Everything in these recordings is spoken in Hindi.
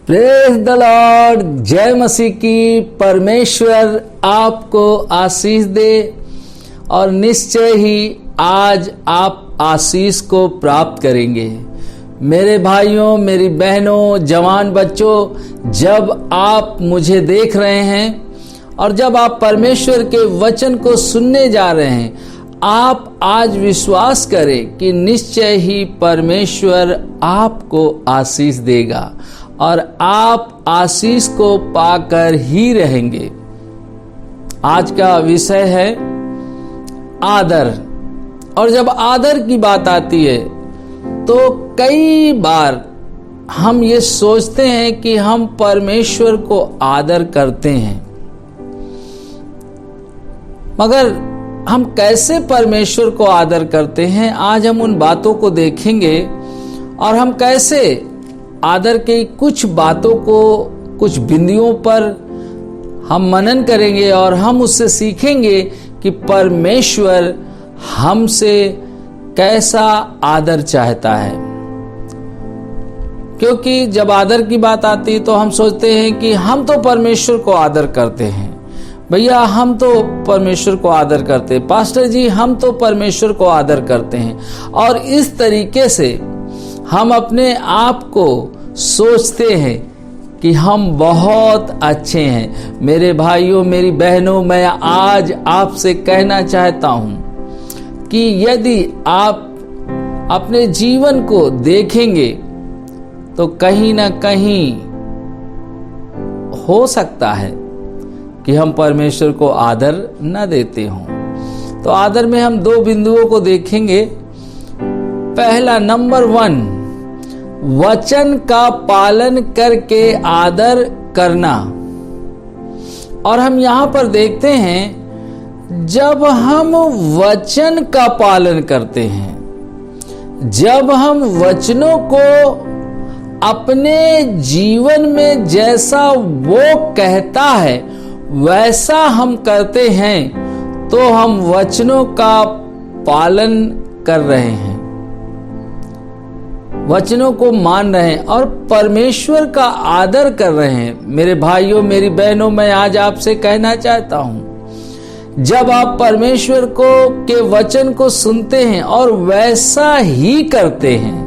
Praise the Lord. जय मसीह की। परमेश्वर आपको आशीष दे और निश्चय ही आज आप आशीष को प्राप्त करेंगे। मेरे भाइयों, मेरी बहनों, जवान बच्चों, जब आप मुझे देख रहे हैं और जब आप परमेश्वर के वचन को सुनने जा रहे हैं, आप आज विश्वास करें कि निश्चय ही परमेश्वर आपको आशीष देगा और आप आशीष को पाकर ही रहेंगे। आज का विषय है आदर। और जब आदर की बात आती है तो कई बार हम ये सोचते हैं कि हम परमेश्वर को आदर करते हैं, मगर हम कैसे परमेश्वर को आदर करते हैं, आज हम उन बातों को देखेंगे और हम कैसे आदर के कुछ बातों को, कुछ बिंदुओं पर हम मनन करेंगे और हम उससे सीखेंगे कि परमेश्वर हमसे कैसा आदर चाहता है। क्योंकि जब आदर की बात आती है तो हम सोचते हैं कि हम तो परमेश्वर को आदर करते हैं। भैया, हम तो परमेश्वर को आदर करते हैं। पास्टर जी, हम तो परमेश्वर को आदर करते हैं। और इस तरीके से हम अपने आप को सोचते हैं कि हम बहुत अच्छे हैं। मेरे भाइयों, मेरी बहनों, मैं आज आपसे कहना चाहता हूं कि यदि आप अपने जीवन को देखेंगे तो कहीं ना कहीं हो सकता है कि हम परमेश्वर को आदर न देते हों। तो आदर में हम दो बिंदुओं को देखेंगे। पहला, नंबर 1, वचन का पालन करके आदर करना। और हम यहां पर देखते हैं, जब हम वचन का पालन करते हैं, जब हम वचनों को अपने जीवन में जैसा वो कहता है वैसा हम करते हैं, तो हम वचनों का पालन कर रहे हैं, वचनों को मान रहे हैं और परमेश्वर का आदर कर रहे हैं। मेरे भाइयों, मेरी बहनों, मैं आज आपसे कहना चाहता हूं, जब आप परमेश्वर के वचन को सुनते हैं और वैसा ही करते हैं,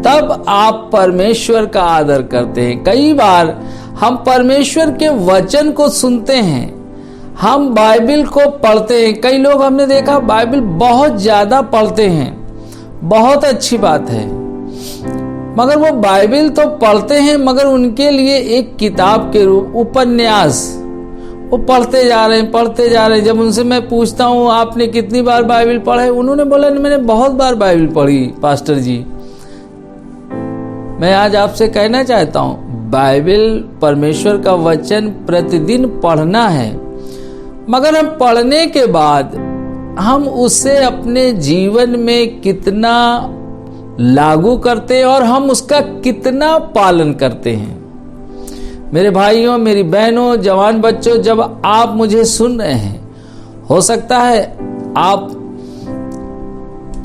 तब आप परमेश्वर का आदर करते हैं। कई बार हम परमेश्वर के वचन को सुनते हैं, हम बाइबल को पढ़ते हैं। कई लोग हमने देखा बाइबल बहुत ज्यादा पढ़ते हैं, बहुत अच्छी बात है, मगर वो बाइबल तो पढ़ते हैं मगर उनके लिए एक किताब के रूप, उपन्यास, वो पढ़ते जा रहे हैं। जब उनसे मैं पूछता हूँ आपने कितनी बार बाइबल पढ़ा है, उन्होंने बोला मैंने बहुत बार बाइबल पढ़ी पास्टर जी। मैं आज आपसे कहना चाहता हूँ, बाइबल, परमेश्वर का वचन प्रतिदिन पढ़ना है, मगर हम पढ़ने के बाद हम उसे अपने जीवन में कितना लागू करते हैं और हम उसका कितना पालन करते हैं। मेरे भाइयों, मेरी बहनों, जवान बच्चों, जब आप मुझे सुन रहे हैं, हो सकता है आप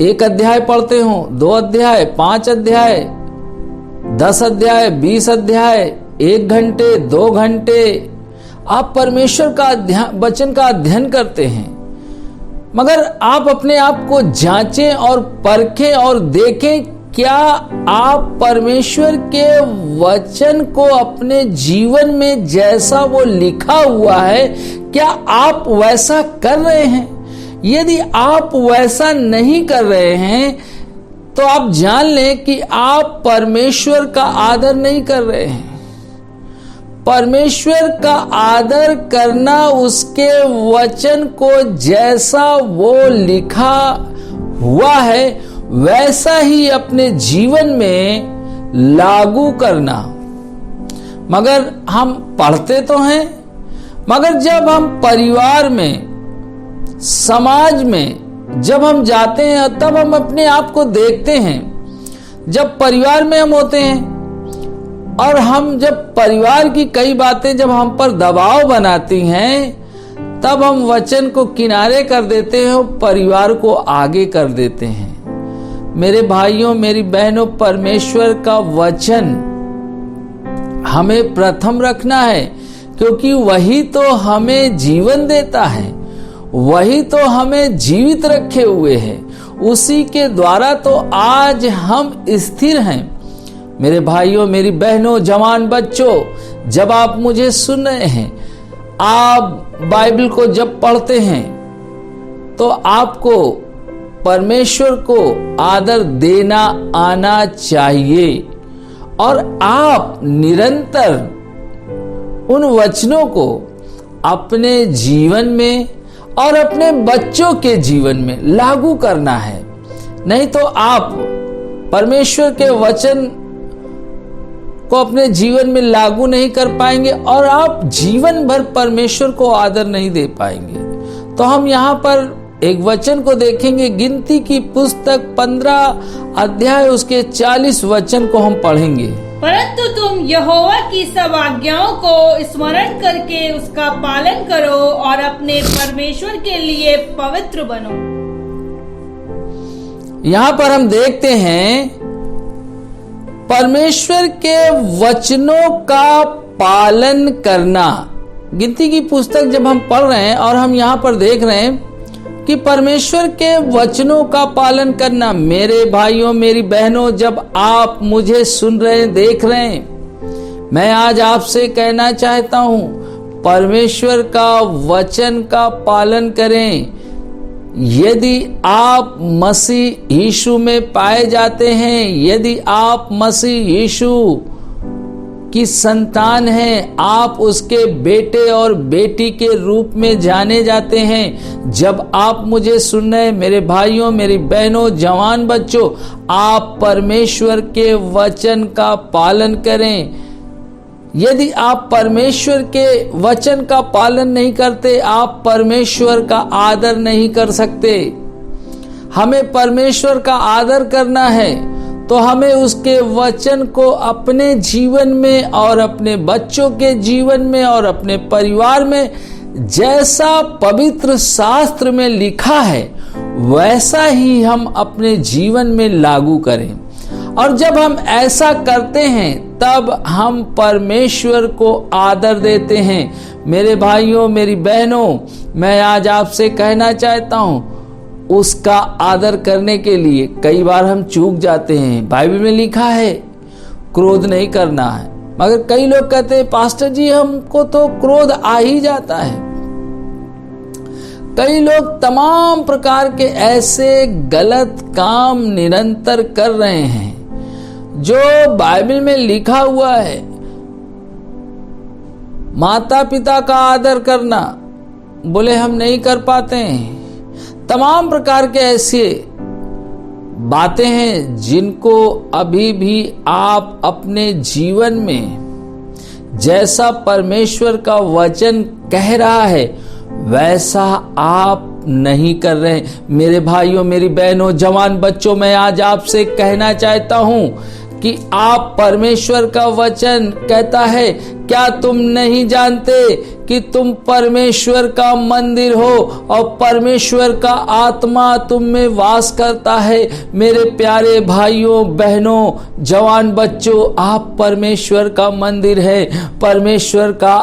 1 अध्याय पढ़ते हो, 2 अध्याय, 5 अध्याय, 10 अध्याय, 20 अध्याय, 1 घंटे, 2 घंटे आप परमेश्वर का वचन का अध्ययन करते हैं, मगर आप अपने आप को जांचें और परखें और देखें, क्या आप परमेश्वर के वचन को अपने जीवन में जैसा वो लिखा हुआ है, क्या आप वैसा कर रहे हैं? यदि आप वैसा नहीं कर रहे हैं तो आप जान लें कि आप परमेश्वर का आदर नहीं कर रहे हैं। परमेश्वर का आदर करना उसके वचन को जैसा वो लिखा हुआ है वैसा ही अपने जीवन में लागू करना। मगर हम पढ़ते तो हैं, मगर जब हम परिवार में, समाज में जब हम जाते हैं तब हम अपने आप को देखते हैं। जब परिवार में हम होते हैं और हम जब परिवार की कई बातें जब हम पर दबाव बनाती हैं, तब हम वचन को किनारे कर देते हैं और परिवार को आगे कर देते हैं। मेरे भाइयों, मेरी बहनों, परमेश्वर का वचन हमें प्रथम रखना है, क्योंकि वही तो हमें जीवन देता है, वही तो हमें जीवित रखे हुए है, उसी के द्वारा तो आज हम स्थिर हैं। मेरे भाइयों, मेरी बहनों, जवान बच्चों, जब आप मुझे सुन रहे हैं, आप बाइबल को जब पढ़ते हैं, तो आपको परमेश्वर को आदर देना आना चाहिए और आप निरंतर उन वचनों को अपने जीवन में और अपने बच्चों के जीवन में लागू करना है। नहीं तो आप परमेश्वर के वचन को अपने जीवन में लागू नहीं कर पाएंगे और आप जीवन भर परमेश्वर को आदर नहीं दे पाएंगे। तो हम यहाँ पर एक वचन को देखेंगे, गिनती की पुस्तक 15 अध्याय उसके 40 वचन को हम पढ़ेंगे। परंतु तुम यहोवा की सब आज्ञाओं को स्मरण करके उसका पालन करो और अपने परमेश्वर के लिए पवित्र बनो। यहाँ पर हम देखते हैं परमेश्वर के वचनों का पालन करना। गिनती की पुस्तक जब हम पढ़ रहे हैं और हम यहाँ पर देख रहे हैं कि परमेश्वर के वचनों का पालन करना। मेरे भाइयों, मेरी बहनों, जब आप मुझे सुन रहे हैं, देख रहे हैं, मैं आज आपसे कहना चाहता हूं, परमेश्वर का वचन का पालन करें। यदि आप मसीह यीशु में पाए जाते हैं, यदि आप मसीह यीशु की संतान हैं, आप उसके बेटे और बेटी के रूप में जाने जाते हैं। जब आप मुझे सुन रहे, मेरे भाइयों, मेरी बहनों, जवान बच्चों, आप परमेश्वर के वचन का पालन करें। यदि आप परमेश्वर के वचन का पालन नहीं करते, आप परमेश्वर का आदर नहीं कर सकते। हमें परमेश्वर का आदर करना है तो हमें उसके वचन को अपने जीवन में और अपने बच्चों के जीवन में और अपने परिवार में, जैसा पवित्र शास्त्र में लिखा है, वैसा ही हम अपने जीवन में लागू करें। और जब हम ऐसा करते हैं, तब हम परमेश्वर को आदर देते हैं। मेरे भाइयों, मेरी बहनों, मैं आज आपसे कहना चाहता हूं, उसका आदर करने के लिए कई बार हम चूक जाते हैं। बाइबल में लिखा है क्रोध नहीं करना है, मगर कई लोग कहते हैं पास्टर जी हमको तो क्रोध आ ही जाता है। कई लोग तमाम प्रकार के ऐसे गलत काम निरंतर कर रहे हैं जो बाइबल में लिखा हुआ है। माता पिता का आदर करना, बोले हम नहीं कर पाते हैं। तमाम प्रकार के ऐसे बातें हैं जिनको अभी भी आप अपने जीवन में, जैसा परमेश्वर का वचन कह रहा है, वैसा आप नहीं कर रहे। मेरे भाइयों, मेरी बहनों, जवान बच्चों, मैं आज आपसे कहना चाहता हूं कि आप, परमेश्वर का वचन कहता है, क्या तुम नहीं जानते कि तुम परमेश्वर का मंदिर हो और परमेश्वर का आत्मा तुम में वास करता है। मेरे प्यारे भाइयों, बहनों, जवान बच्चों, आप परमेश्वर का मंदिर है। परमेश्वर का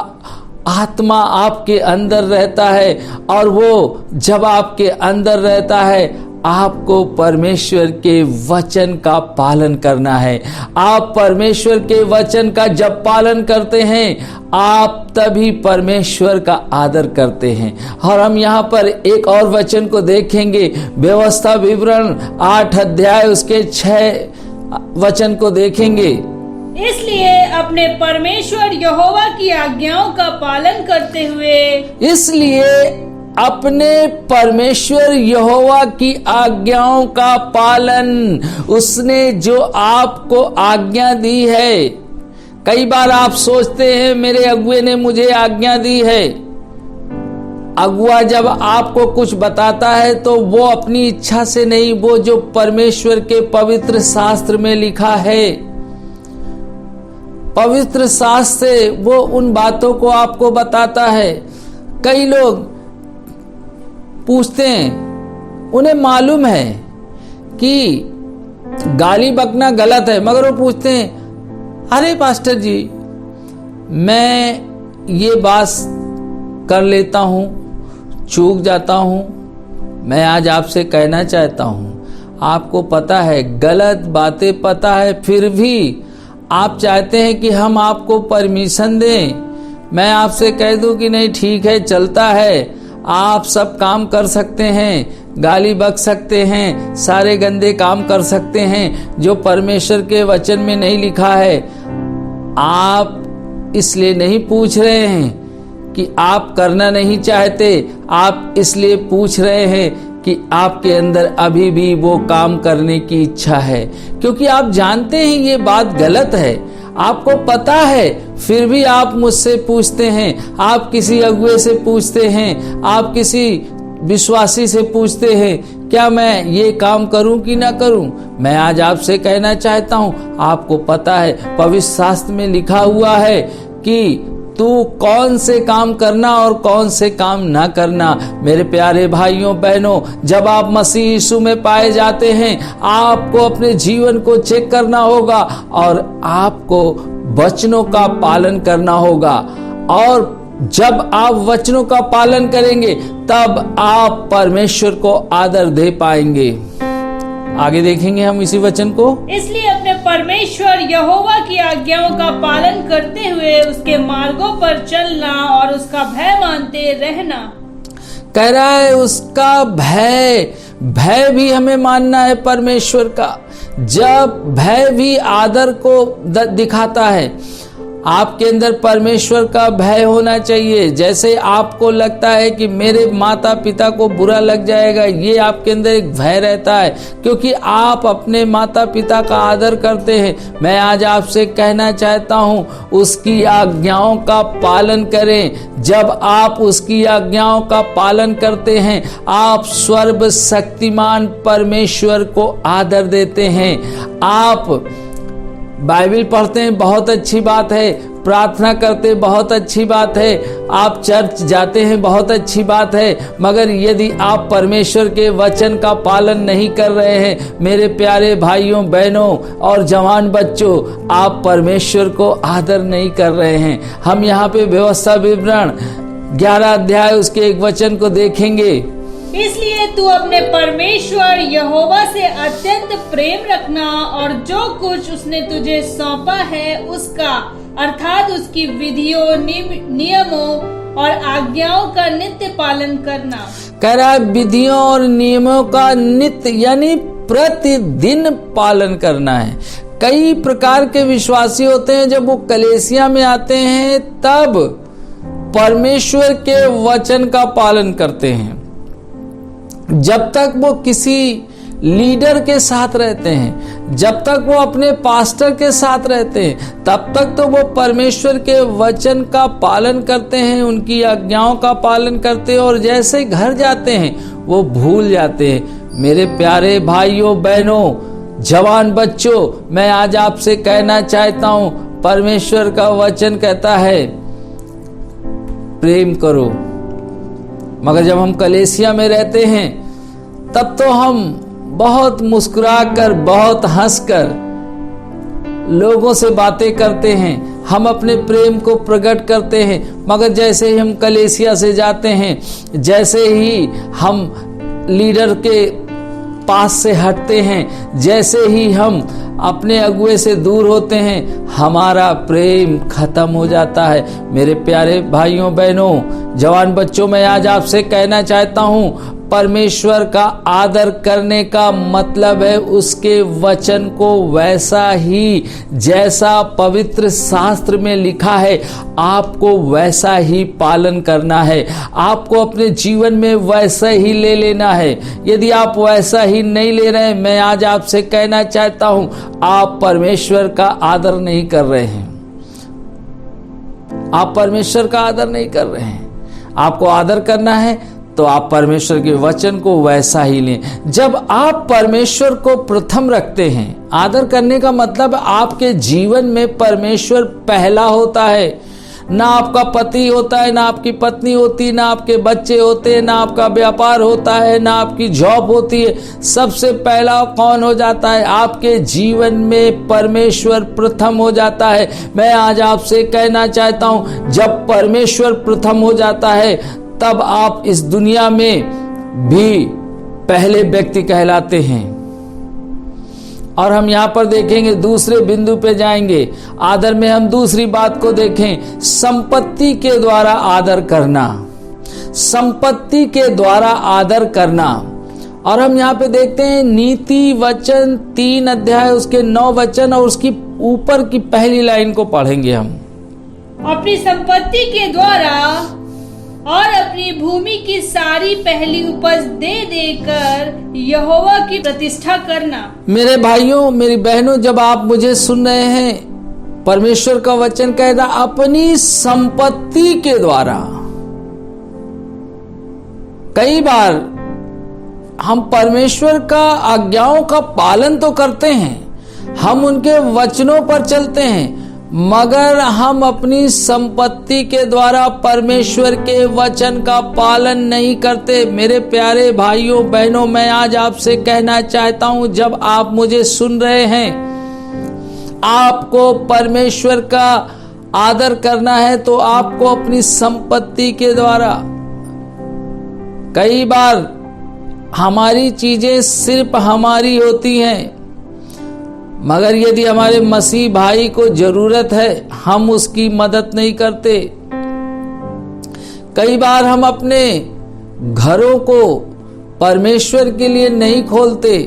आत्मा आपके अंदर रहता है और वो जब आपके अंदर रहता है, आपको परमेश्वर के वचन का पालन करना है। आप परमेश्वर के वचन का जब पालन करते हैं, आप तभी परमेश्वर का आदर करते हैं। और हम यहाँ पर एक और वचन को देखेंगे, व्यवस्था विवरण 8 अध्याय उसके 6 वचन को देखेंगे। इसलिए अपने परमेश्वर यहोवा की आज्ञाओं का पालन करते हुए, इसलिए अपने परमेश्वर यहोवा की आज्ञाओं का पालन, उसने जो आपको आज्ञा दी है। कई बार आप सोचते हैं मेरे अगुए ने मुझे आज्ञा दी है। अगुआ जब आपको कुछ बताता है तो वो अपनी इच्छा से नहीं, वो जो परमेश्वर के पवित्र शास्त्र में लिखा है। पवित्र शास्त्र से वो उन बातों को आपको बताता है। कई लोग पूछते हैं, उन्हें मालूम है कि गाली बकना गलत है, मगर वो पूछते हैं, अरे पास्टर जी, मैं ये बात कर लेता हूँ, चूक जाता हूँ। मैं आज आपसे कहना चाहता हूँ, आपको पता है गलत बातें पता है, फिर भी आप चाहते हैं कि हम आपको परमिशन दें। मैं आपसे कह दूं कि नहीं, ठीक है, चलता है, आप सब काम कर सकते हैं, गाली बक सकते हैं, सारे गंदे काम कर सकते हैं जो परमेश्वर के वचन में नहीं लिखा है। आप इसलिए नहीं पूछ रहे हैं कि आप करना नहीं चाहते, आप इसलिए पूछ रहे हैं कि आपके अंदर अभी भी वो काम करने की इच्छा है, क्योंकि आप जानते हैं ये बात गलत है, आपको पता है, फिर भी आप मुझसे पूछते हैं, आप किसी अगुए से पूछते हैं, आप किसी विश्वासी से पूछते हैं, क्या मैं ये काम करूं कि ना करूं। मैं आज आपसे कहना चाहता हूं, आपको पता है पवित्र शास्त्र में लिखा हुआ है कि तू कौन से काम करना और कौन से काम ना करना। मेरे प्यारे भाइयों बहनों, जब आप मसीह यीशु में पाए जाते हैं, आपको अपने जीवन को चेक करना होगा और आपको वचनों का पालन करना होगा। और जब आप वचनों का पालन करेंगे, तब आप परमेश्वर को आदर दे पाएंगे। आगे देखेंगे हम इसी वचन को। इसलिए अपने परमेश्वर यहोवा की आज्ञाओं का पालन करते हुए उसके मार्गों पर चलना और उसका भय मानते रहना। कह रहा है उसका भय भी हमें मानना है परमेश्वर का। जब भय भी आदर को दिखाता है, आपके अंदर परमेश्वर का भय होना चाहिए। जैसे आपको लगता है कि मेरे माता पिता को बुरा लग जाएगा, ये आपके अंदर एक भय रहता है, क्योंकि आप अपने माता पिता का आदर करते हैं। मैं आज आपसे कहना चाहता हूँ, उसकी आज्ञाओं का पालन करें। जब आप उसकी आज्ञाओं का पालन करते हैं, आप सर्वशक्तिमान परमेश्वर को आदर देते हैं। आप बाइबल पढ़ते हैं, बहुत अच्छी बात है। प्रार्थना करते, बहुत अच्छी बात है। आप चर्च जाते हैं, बहुत अच्छी बात है। मगर यदि आप परमेश्वर के वचन का पालन नहीं कर रहे हैं, मेरे प्यारे भाइयों बहनों और जवान बच्चों, आप परमेश्वर को आदर नहीं कर रहे हैं। हम यहाँ पे व्यवस्था विवरण 11 अध्याय उसके 1 वचन को देखेंगे। इसलिए तू अपने परमेश्वर यहोवा से अत्यंत प्रेम रखना और जो कुछ उसने तुझे सौंपा है उसका, अर्थात उसकी विधियों, नियमों और आज्ञाओं का नित्य पालन करना। कह रहा है विधियों और नियमों का नित्य यानी प्रतिदिन पालन करना है। कई प्रकार के विश्वासी होते हैं, जब वो कलीसिया में आते हैं तब परमेश्वर के वचन का पालन करते हैं। जब तक वो किसी लीडर के साथ रहते हैं, जब तक वो अपने पास्टर के साथ रहते हैं, तब तक तो वो परमेश्वर के वचन का पालन करते हैं, उनकी आज्ञाओं का पालन करते हैं, और जैसे घर जाते हैं वो भूल जाते हैं। मेरे प्यारे भाइयों बहनों, जवान बच्चों, मैं आज आपसे कहना चाहता हूं, परमेश्वर का वचन कहता है प्रेम करो। मगर जब हम कलीसिया में रहते हैं, तब तो हम बहुत मुस्कुराकर, बहुत हंसकर लोगों से बातें करते हैं, हम अपने प्रेम को प्रकट करते हैं। मगर जैसे ही हम कलीसिया से जाते हैं, जैसे ही हम लीडर के पास से हटते हैं, जैसे ही हम अपने अगुए से दूर होते हैं, हमारा प्रेम खत्म हो जाता है। मेरे प्यारे भाइयों बहनों, जवान बच्चों, मैं आज आपसे कहना चाहता हूं, परमेश्वर का आदर करने का मतलब है उसके वचन को वैसा ही, जैसा पवित्र शास्त्र में लिखा है, आपको वैसा ही पालन करना है। आपको अपने जीवन में वैसा ही ले लेना है। यदि आप वैसा ही नहीं ले रहे, मैं आज आपसे कहना चाहता हूं, आप परमेश्वर का आदर नहीं कर रहे हैं। आप परमेश्वर का आदर नहीं कर रहे हैं। आपको आदर करना है तो आप परमेश्वर के वचन को वैसा ही लें। जब आप परमेश्वर को प्रथम रखते हैं, आदर करने का मतलब आपके जीवन में परमेश्वर पहला होता है। ना आपका पति होता है, ना आपकी पत्नी होती, ना आपके बच्चे होते हैं, ना आपका व्यापार होता है, ना आपकी जॉब होती है। सबसे पहला कौन हो जाता है? आपके जीवन में परमेश्वर प्रथम हो जाता है। मैं आज आपसे कहना चाहता हूं, जब परमेश्वर प्रथम हो जाता है तब आप इस दुनिया में भी पहले व्यक्ति कहलाते हैं। और हम यहां पर देखेंगे, दूसरे बिंदु पे जाएंगे। आदर में हम दूसरी बात को देखें, संपत्ति के द्वारा आदर करना। संपत्ति के द्वारा आदर करना। और हम यहां पे देखते हैं नीति वचन 3 अध्याय उसके 9 वचन और उसकी ऊपर की पहली लाइन को पढ़ेंगे हम। अपनी संपत्ति के द्वारा और अपनी भूमि की सारी पहली उपज दे देकर यहोवा की प्रतिष्ठा करना। मेरे भाइयों, मेरी बहनों, जब आप मुझे सुन रहे हैं, परमेश्वर का वचन कहता अपनी संपत्ति के द्वारा। कई बार हम परमेश्वर का आज्ञाओं का पालन तो करते हैं, हम उनके वचनों पर चलते हैं, मगर हम अपनी संपत्ति के द्वारा परमेश्वर के वचन का पालन नहीं करते। मेरे प्यारे भाइयों बहनों, मैं आज आपसे कहना चाहता हूं, जब आप मुझे सुन रहे हैं, आपको परमेश्वर का आदर करना है तो आपको अपनी संपत्ति के द्वारा। कई बार हमारी चीजें सिर्फ हमारी होती हैं, मगर यदि हमारे मसीह भाई को जरूरत है, हम उसकी मदद नहीं करते। कई बार हम अपने घरों को परमेश्वर के लिए नहीं खोलते।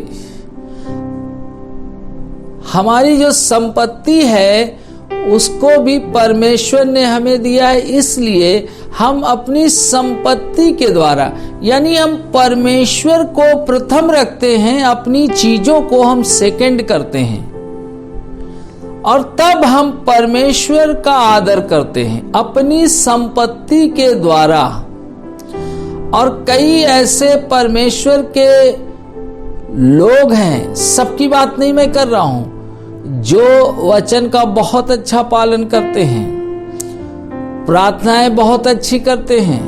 हमारी जो संपत्ति है उसको भी परमेश्वर ने हमें दिया है, इसलिए हम अपनी संपत्ति के द्वारा, यानी हम परमेश्वर को प्रथम रखते हैं, अपनी चीजों को हम सेकंड करते हैं, और तब हम परमेश्वर का आदर करते हैं अपनी संपत्ति के द्वारा। और कई ऐसे परमेश्वर के लोग हैं, सबकी बात नहीं मैं कर रहा हूं, जो वचन का बहुत अच्छा पालन करते हैं, प्रार्थनाएं बहुत अच्छी करते हैं,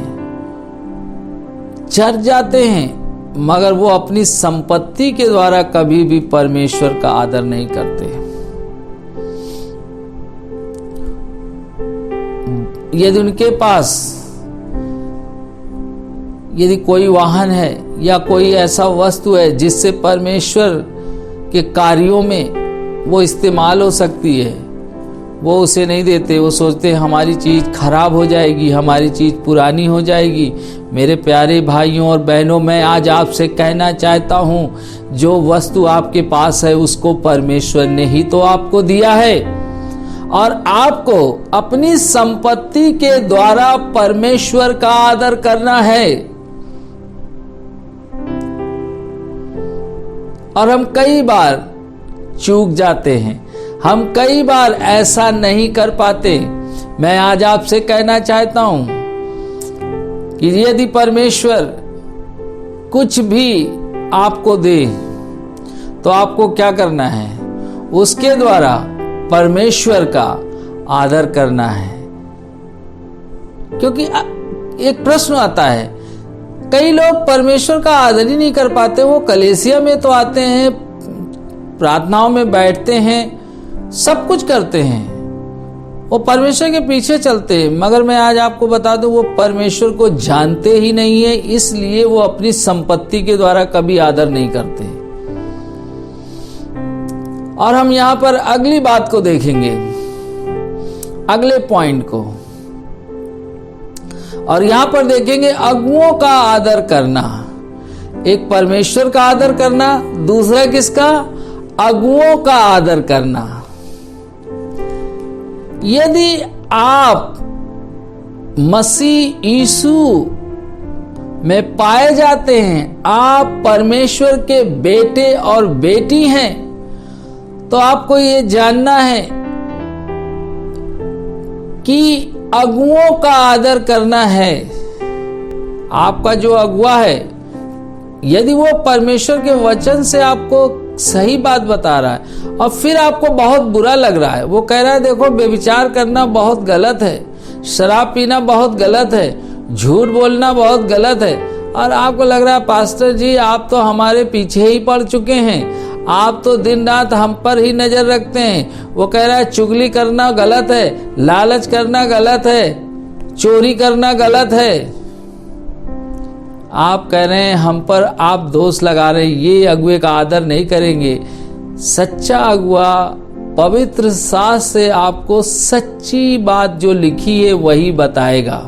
चर्च जाते हैं, मगर वो अपनी संपत्ति के द्वारा कभी भी परमेश्वर का आदर नहीं करते। यदि उनके पास यदि कोई वाहन है या कोई ऐसा वस्तु है जिससे परमेश्वर के कार्यों में वो इस्तेमाल हो सकती है, वो उसे नहीं देते। वो सोचते हैं हमारी चीज़ खराब हो जाएगी, हमारी चीज़ पुरानी हो जाएगी। मेरे प्यारे भाइयों और बहनों, मैं आज आपसे कहना चाहता हूँ, जो वस्तु आपके पास है उसको परमेश्वर ने ही तो आपको दिया है, और आपको अपनी संपत्ति के द्वारा परमेश्वर का आदर करना है। और हम कई बार चूक जाते हैं, हम कई बार ऐसा नहीं कर पाते। मैं आज आपसे कहना चाहता हूं कि यदि परमेश्वर कुछ भी आपको दे तो आपको क्या करना है? उसके द्वारा परमेश्वर का आदर करना है। क्योंकि एक प्रश्न आता है, कई लोग परमेश्वर का आदर ही नहीं कर पाते। वो कलीसिया में तो आते हैं, प्रार्थनाओं में बैठते हैं, सब कुछ करते हैं, वो परमेश्वर के पीछे चलते हैं, मगर मैं आज आपको बता दूं, वो परमेश्वर को जानते ही नहीं है, इसलिए वो अपनी संपत्ति के द्वारा कभी आदर नहीं करते। और हम यहां पर अगली बात को देखेंगे, अगले पॉइंट को, और यहां पर देखेंगे अगुओं का आदर करना। एक परमेश्वर का आदर करना, दूसरा किसका? अगुओं का आदर करना। यदि आप मसीह यीशु में पाए जाते हैं, आप परमेश्वर के बेटे और बेटी हैं, तो आपको ये जानना है कि अगुओं का आदर करना है। आपका जो अगुआ है, यदि वो परमेश्वर के वचन से आपको सही बात बता रहा है और फिर आपको बहुत बुरा लग रहा है, वो कह रहा है देखो व्यभिचार करना बहुत गलत है, शराब पीना बहुत गलत है, झूठ बोलना बहुत गलत है, और आपको लग रहा है पास्टर जी आप तो हमारे पीछे ही पड़ चुके हैं, आप तो दिन रात हम पर ही नजर रखते हैं। वो कह रहा है चुगली करना गलत है, लालच करना गलत है, चोरी करना गलत है। आप कह रहे हैं हम पर आप दोष लगा रहे हैं, ये अगुए का आदर नहीं करेंगे। सच्चा अगुआ पवित्र शास्त्र से आपको सच्ची बात जो लिखी है वही बताएगा।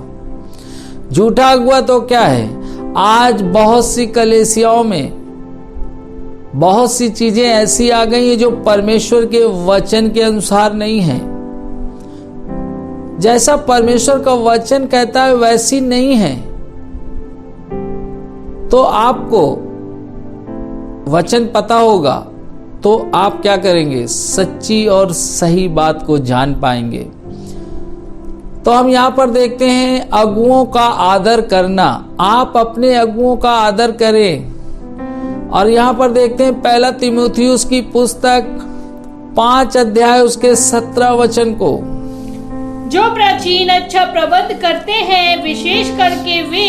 झूठा अगुआ तो क्या है, आज बहुत सी कलीसियाओं में बहुत सी चीजें ऐसी आ गई हैं जो परमेश्वर के वचन के अनुसार नहीं है। जैसा परमेश्वर का वचन कहता है वैसी नहीं है। तो आपको वचन पता होगा तो आप क्या करेंगे, सच्ची और सही बात को जान पाएंगे। तो हम यहां पर देखते हैं अगुओं का आदर करना। आप अपने अगुओं का आदर करें। और यहां पर देखते हैं पहला तीमुथियुस की पुस्तक 5 अध्याय उसके 17 वचन को। जो प्राचीन अच्छा प्रबंध करते हैं, विशेष करके वे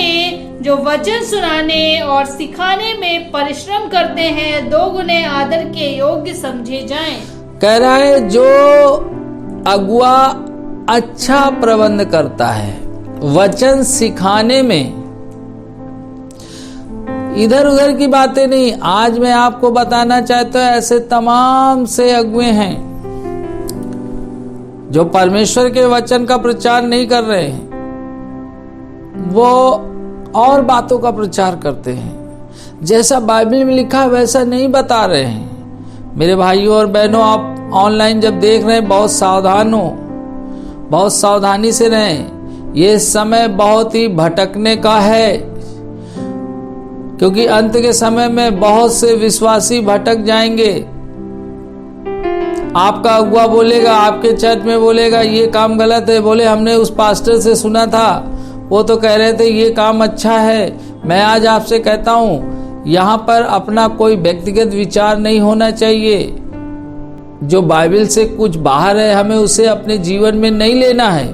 जो वचन सुनाने और सिखाने में परिश्रम करते हैं, 2 गुने आदर के योग्य समझे जाएं। कह रहा है जो अगुआ अच्छा प्रबंध करता है वचन सिखाने में, इधर उधर की बातें नहीं। आज मैं आपको बताना चाहता हूं ऐसे तमाम से अगुए हैं जो परमेश्वर के वचन का प्रचार नहीं कर रहे हैं, वो और बातों का प्रचार करते हैं। जैसा बाइबल में लिखा है वैसा नहीं बता रहे हैं। मेरे भाइयों और बहनों, आप ऑनलाइन जब देख रहे हैं बहुत सावधान हो, बहुत सावधानी से रहें। ये समय बहुत ही भटकने का है, क्योंकि अंत के समय में बहुत से विश्वासी भटक जाएंगे। आपका अगुआ बोलेगा, आपके चर्च में बोलेगा ये काम गलत है, बोले हमने उस पास्टर से सुना था, वो तो कह रहे थे ये काम अच्छा है। मैं आज आपसे कहता हूं यहाँ पर अपना कोई व्यक्तिगत विचार नहीं होना चाहिए। जो बाइबल से कुछ बाहर है हमें उसे अपने जीवन में नहीं लेना है।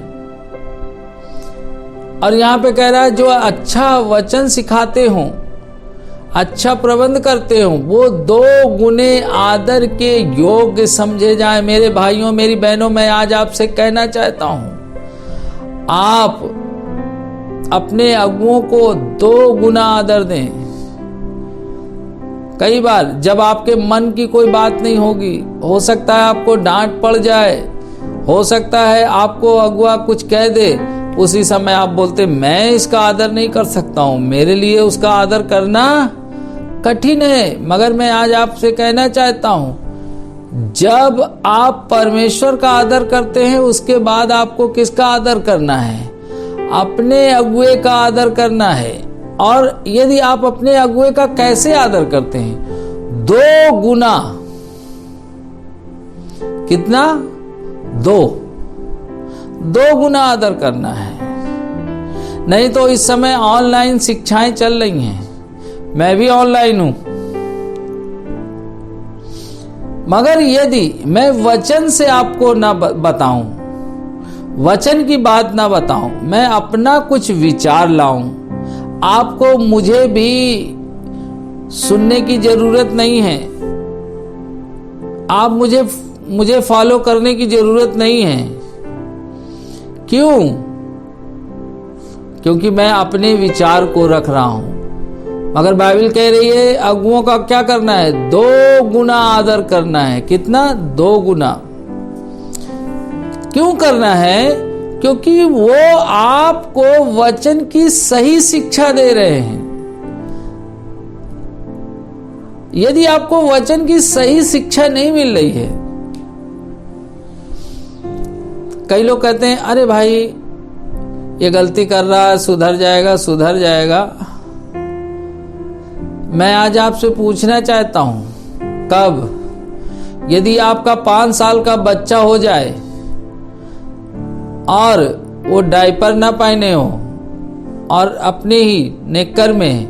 और यहाँ पे कह रहा है जो अच्छा वचन सिखाते हों, अच्छा प्रबंध करते हो, वो 2 गुने आदर के योग्य समझे जाएं। मेरे भाइयों मेरी बहनों, मैं आज आपसे कहना चाहता हूं आप अपने अगुओं को 2 गुना आदर दें। कई बार जब आपके मन की कोई बात नहीं होगी, हो सकता है आपको डांट पड़ जाए, हो सकता है आपको अगुआ कुछ कह दे, उसी समय आप बोलते मैं इसका आदर नहीं कर सकता हूं, मेरे लिए उसका आदर करना कठिन है। मगर मैं आज आपसे कहना चाहता हूं जब आप परमेश्वर का आदर करते हैं उसके बाद आपको किसका आदर करना है, अपने अगुए का आदर करना है। और यदि आप अपने अगुए का कैसे आदर करते हैं, 2 गुना। कितना? 2 गुना आदर करना है। नहीं तो इस समय ऑनलाइन शिक्षाएं चल रही हैं, मैं भी ऑनलाइन हूं, मगर यदि मैं वचन से आपको ना बताऊं, वचन की बात ना बताऊं, मैं अपना कुछ विचार लाऊं, आपको मुझे भी सुनने की जरूरत नहीं है, आप मुझे फॉलो करने की जरूरत नहीं है। क्यों? क्योंकि मैं अपने विचार को रख रहा हूं। मगर बाइबल कह रही है अगुओं का क्या करना है, 2 गुना आदर करना है। कितना? 2 गुना। क्यों करना है? क्योंकि वो आपको वचन की सही शिक्षा दे रहे हैं। यदि आपको वचन की सही शिक्षा नहीं मिल रही है, कई लोग कहते हैं अरे भाई ये गलती कर रहा है, सुधर जाएगा सुधर जाएगा। मैं आज आपसे पूछना चाहता हूं, कब? यदि आपका 5 साल का बच्चा हो जाए और वो डायपर ना पहने हो, और अपने ही नेकर में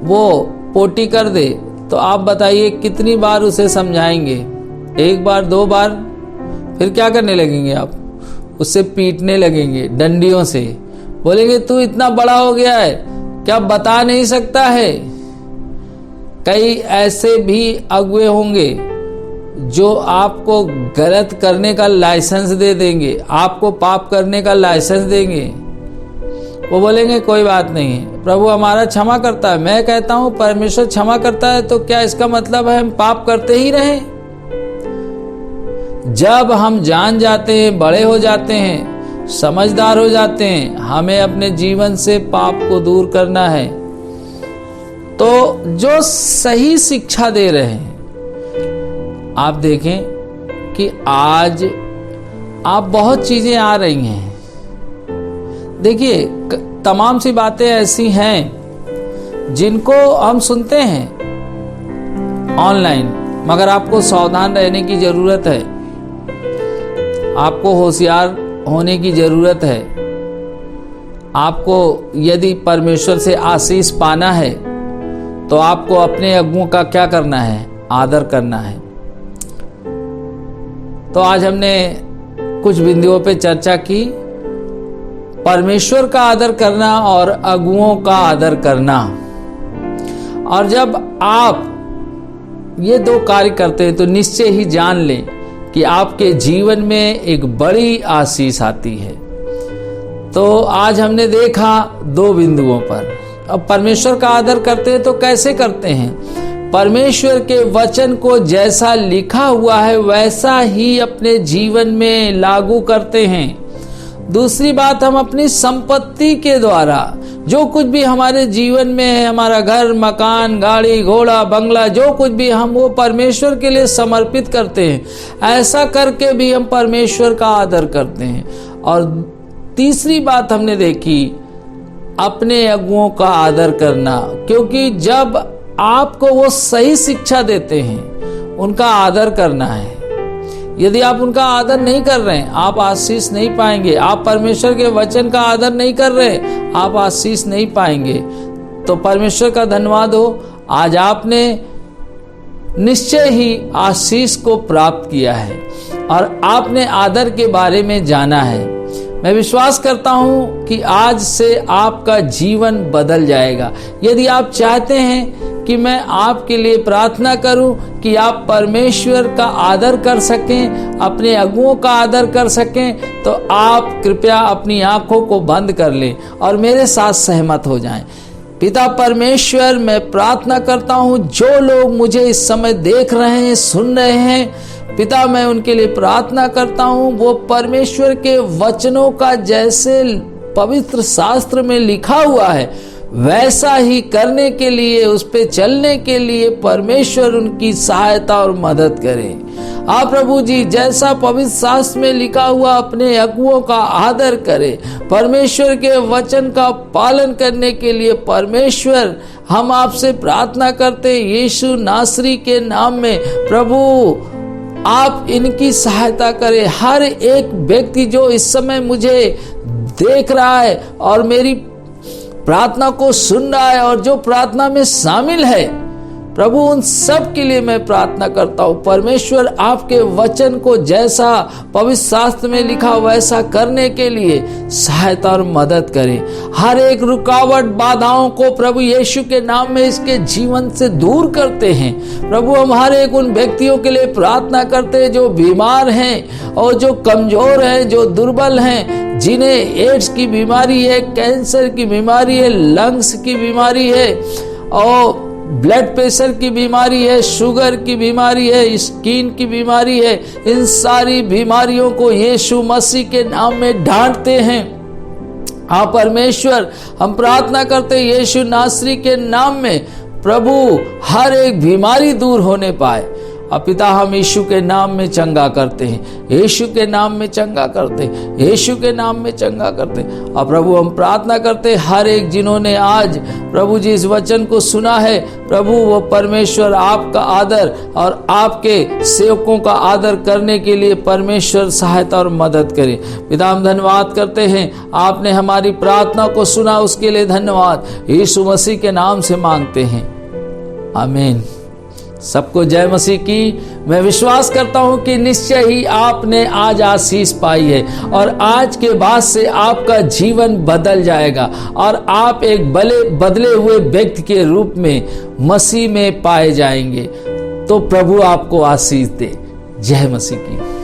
वो पोटी कर दे, तो आप बताइए कितनी बार उसे समझाएंगे? 1 बार 2 बार? फिर क्या करने लगेंगे आप? उससे पीटने लगेंगे डंडियों से, बोलेंगे तू इतना बड़ा हो गया है, क्या बता नहीं सकता है? कई ऐसे भी अगुए होंगे जो आपको गलत करने का लाइसेंस दे देंगे, आपको पाप करने का लाइसेंस देंगे। वो बोलेंगे कोई बात नहीं है, प्रभु हमारा क्षमा करता है। मैं कहता हूं परमेश्वर क्षमा करता है, तो क्या इसका मतलब है हम पाप करते ही रहें? जब हम जान जाते हैं, बड़े हो जाते हैं, समझदार हो जाते हैं, हमें अपने जीवन से पाप को दूर करना है, तो जो सही शिक्षा दे रहे हैं, आप देखें कि आज आप बहुत चीजें आ रही हैं। देखिए तमाम सी बातें ऐसी हैं जिनको हम सुनते हैं ऑनलाइन, मगर आपको सावधान रहने की जरूरत है, आपको होशियार होने की जरूरत है। आपको यदि परमेश्वर से आशीष पाना है तो आपको अपने अगुओं का क्या करना है? आदर करना है। तो आज हमने कुछ बिंदुओं पे चर्चा की, परमेश्वर का आदर करना और अगुओं का आदर करना। और जब आप ये 2 कार्य करते हैं तो निश्चय ही जान लें कि आपके जीवन में एक बड़ी आशीष आती है। तो आज हमने देखा 2 बिंदुओं पर। अब परमेश्वर का आदर करते हैं तो कैसे करते हैं? परमेश्वर के वचन को जैसा लिखा हुआ है वैसा ही अपने जीवन में लागू करते हैं। दूसरी बात, हम अपनी संपत्ति के द्वारा जो कुछ भी हमारे जीवन में है, हमारा घर, मकान, गाड़ी, घोड़ा, बंगला, जो कुछ भी, हम वो परमेश्वर के लिए समर्पित करते हैं। ऐसा करके भी हम परमेश्वर का आदर करते हैं। और तीसरी बात हमने देखी, अपने अगुओं का आदर करना, क्योंकि जब आपको वो सही शिक्षा देते हैं, उनका आदर करना है। यदि आप उनका आदर नहीं कर रहे हैं, आप आशीष नहीं पाएंगे। आप परमेश्वर के वचन का आदर नहीं कर रहे, आप आशीष नहीं पाएंगे। तो परमेश्वर का धन्यवाद हो, आज आपने निश्चय ही आशीष को प्राप्त किया है और आपने आदर के बारे में जाना है। मैं विश्वास करता हूं कि आज से आपका जीवन बदल जाएगा। यदि आप चाहते हैं कि मैं आपके लिए प्रार्थना करूं कि आप परमेश्वर का आदर कर सकें, अपने अगुओं का आदर कर सकें, तो आप कृपया अपनी आंखों को बंद कर लें और मेरे साथ सहमत हो जाएं। पिता परमेश्वर, मैं प्रार्थना करता हूं जो लोग मुझे इस समय देख रहे हैं, सुन रहे हैं, पिता मैं उनके लिए प्रार्थना करता हूं, वो परमेश्वर के वचनों का जैसे पवित्र शास्त्र में लिखा हुआ है वैसा ही करने के लिए, उस पे चलने के लिए परमेश्वर उनकी सहायता और मदद करें। आप प्रभु जी जैसा पवित्र शास्त्र में लिखा हुआ अपने अगुओं का आदर करें, परमेश्वर के वचन का पालन करने के लिए परमेश्वर हम आपसे प्रार्थना करते हैं यीशु नासरी के नाम में। प्रभु आप इनकी सहायता करें। हर एक व्यक्ति जो इस समय मुझे देख रहा है और मेरी प्रार्थना को सुन रहा है और जो प्रार्थना में शामिल है, प्रभु उन सब के लिए मैं प्रार्थना करता हूँ। परमेश्वर आपके वचन को जैसा पवित्र शास्त्र में लिखा वैसा करने के लिए सहायता और मदद करें। हर एक रुकावट, बाधाओं को प्रभु यीशु के नाम में इसके जीवन से दूर करते हैं। प्रभु हम हर एक उन व्यक्तियों के लिए प्रार्थना करते हैं जो बीमार हैं और जो कमजोर हैं, जो दुर्बल हैं, जिन्हें एड्स की बीमारी है, कैंसर की बीमारी है, लंग्स की बीमारी है और ब्लड प्रेशर की बीमारी है, शुगर की बीमारी है, स्किन की बीमारी है। इन सारी बीमारियों को यीशु मसीह के नाम में ढांटते हैं। हाँ परमेश्वर, हम प्रार्थना करते हैं यीशु नासरी के नाम में, प्रभु हर एक बीमारी दूर होने पाए अब पिता हम यीशु के नाम में चंगा करते हैं, यीशु के नाम में चंगा करते हैं, यीशु के नाम में चंगा करते हैं। और प्रभु हम प्रार्थना करते हर एक जिन्होंने आज प्रभु जी इस वचन को सुना है, प्रभु वो परमेश्वर आपका आदर और आपके सेवकों का आदर करने के लिए परमेश्वर सहायता और मदद करे। पिता हम धन्यवाद करते हैं, आपने हमारी प्रार्थना को सुना, उसके लिए धन्यवाद। यीशु मसीह के नाम से मांगते हैं, आमीन। सबको जय मसीह की। मैं विश्वास करता हूं कि निश्चय ही आपने आज आशीष पाई है और आज के बाद से आपका जीवन बदल जाएगा और आप एक बदले हुए व्यक्ति के रूप में मसीह में पाए जाएंगे। तो प्रभु आपको आशीष दे। जय मसीह की।